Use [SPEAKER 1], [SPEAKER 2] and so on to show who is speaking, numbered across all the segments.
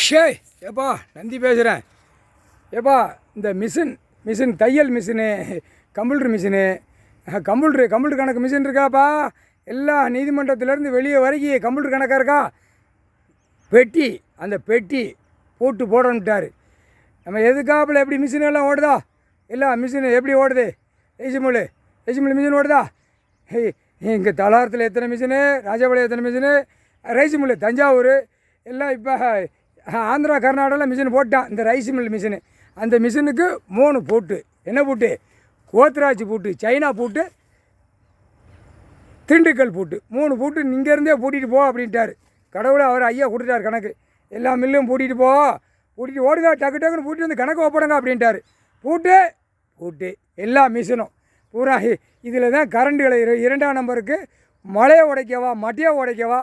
[SPEAKER 1] ஷே ஏப்பா நந்தி பேசுகிறேன். ஏப்பா இந்த மிஷின் தையல் மிஷினு, கம்ப்யூட்டர் மிஷினு, கம்ப்யூட்டர் கணக்கு மிஷின் இருக்காப்பா. எல்லா நீதிமன்றத்திலேருந்து வெளியே வரைக்கும் கம்ப்யூட்டர் கணக்காக இருக்கா. பெட்டி, அந்த பெட்டி போட்டு போடணுட்டார். நம்ம எதுக்காப்பில் எப்படி மிஷின் எல்லாம் ஓடுதா, எல்லா மிஷினு எப்படி ஓடுது, எஜிமுல் மிஷின் ஓடுதா. இங்கே தலாரத்தில் எத்தனை மிஷினு, ராஜபாளையம் எத்தனை மிஷினு, ரைஸ் மில்லு தஞ்சாவூர் எல்லாம் இப்போ ஆந்திரா கர்நாடகாவில் மிஷின் போட்டான். இந்த ரைஸ் மில் மிஷினு, அந்த மிஷினுக்கு 3 பூட்டு. என்ன பூட்டு? கோத்ராஜ் பூட்டு, சைனா பூட்டு, திண்டுக்கல் பூட்டு. 3 பூட்டு இங்கேருந்தே பூட்டிகிட்டு போ அப்படின்ட்டார். கடவுளை அவர் ஐயா கொடுத்துட்டார் கணக்கு. எல்லா மில்லும் பூட்டிகிட்டு ஓடுங்க, டக்குன்னு பூட்டி வந்து கணக்கு ஒப்படுங்க அப்படின்ட்டார். பூட்டு எல்லா மிஷினும் பூரா இதில் தான் கரண்ட்டுகளை 2ஆம் நம்பருக்கு மலையை உடைக்கவா, மட்டையை உடைக்கவா,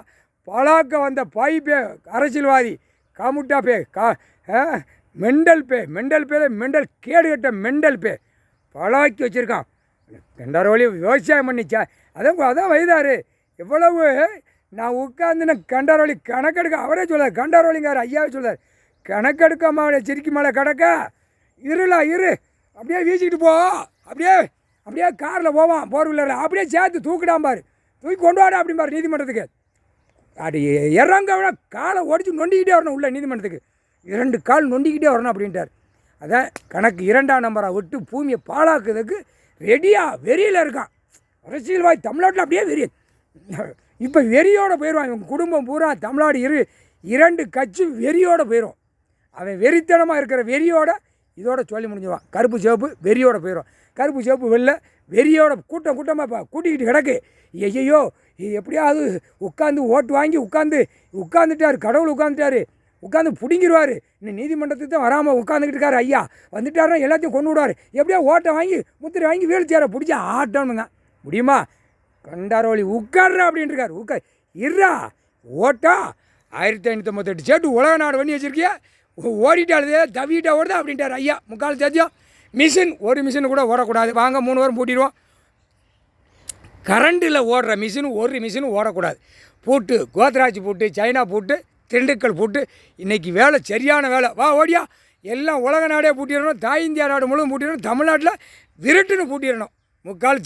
[SPEAKER 1] பலாக்க வந்த பைப்பே அரசியல்வாதி காமுட்டா பே மெண்டல் கேடு கட்ட மெண்டல் பே பலாக்கி வச்சுருக்கான். 2 வழி விவசாயம் பண்ணிச்சா, அதான் வைதார். எவ்வளவு நான் உட்காந்து கண்டார வழி கணக்கெடுக்க அவரே சொல்லார். கண்டார வழிங்கார் ஐயாவே சொல்லார். கணக்கெடுக்காம சிரிக்கி மேலே கிடக்க இரு அப்படியே வீசிக்கிட்டு போ, அப்படியே காரில் போவான், 4 வீலரில் அப்படியே சேர்த்து தூக்கிடாம்பார், தூக்கி கொண்டு வாடா அப்படிம்பார் நீதிமன்றத்துக்கு. அது இறங்க விட காலை ஒடிச்சு நொண்டிக்கிட்டே வரணும் உள்ள நீதிமன்றத்துக்கு. 2 கால் நொண்டிக்கிட்டே வரணும் அப்படின்ட்டார். அதான் கணக்கு 2ஆம் நம்பரை விட்டு பூமியை பாழாக்குறதுக்கு ரெடியாக வெறியில் இருக்கான் அரசியல்வாதி தமிழ்நாட்டில். அப்படியே வெறி, இப்போ வெறியோடு போயிடுவான். இவங்க குடும்பம் பூரா தமிழ்நாடு 2 கட்சி வெறியோடு போயிடும். அவன் வெறித்தனமாக இருக்கிற வெறியோட இதோட சொல்லி முடிஞ்சுவான். கருப்பு சிவப்பு வெறியோட போயிடும். கருப்பு சிவப்பு வெளில வெறியோட கூட்டமாக இப்போ கூட்டிக்கிட்டு கிடக்கு. ஐயோ எப்படியாவது உட்காந்து ஓட்டு வாங்கி உட்காந்துட்டார். கடவுள் உட்காந்து பிடிங்கிடுவார். இன்னும் நீதிமன்றத்துக்கு தான் வராமல் உட்காந்துக்கிட்டு இருக்காரு ஐயா. வந்துட்டாருன்னா எல்லாத்தையும் கொண்டு விடுவார். எப்படியோ ஓட்டை வாங்கி முத்திரை வாங்கி வீழ்ச்சியாரை பிடிச்சா ஆட்டம்னு தான் முடியுமா. கண்டாரோலி உட்கார்றா அப்படின்ட்டு இருக்கார். இருறா ஓட்டா 1598 சேட்டு உலக நாடு பண்ணி வச்சுருக்கியா, ஓடிட்டாலே தவிட்டா ஓடுதா அப்படின்ட்டார் ஐயா. முக்கால் சாத்தியம் மிஷின், ஒரு மிஷின் கூட ஓடக்கூடாது. வாங்க 3 வாரம் பூட்டிடுவோம். கரண்டில் ஓடுற ஒரு மிஷினும் ஓடக்கூடாது. பூட்டு, கோத்ராஜ் பூட்டு, சைனா பூட்டு, திண்டுக்கல் பூட்டு. இன்றைக்கி வேலை சரியான வேலை. வா ஓடியா, எல்லாம் உலக நாடே பூட்டிடணும். தாய் இந்தியா நாடு முழுவதும் பூட்டிடணும். தமிழ்நாட்டில் விருட்டுன்னு பூட்டிடணும். முக்கால்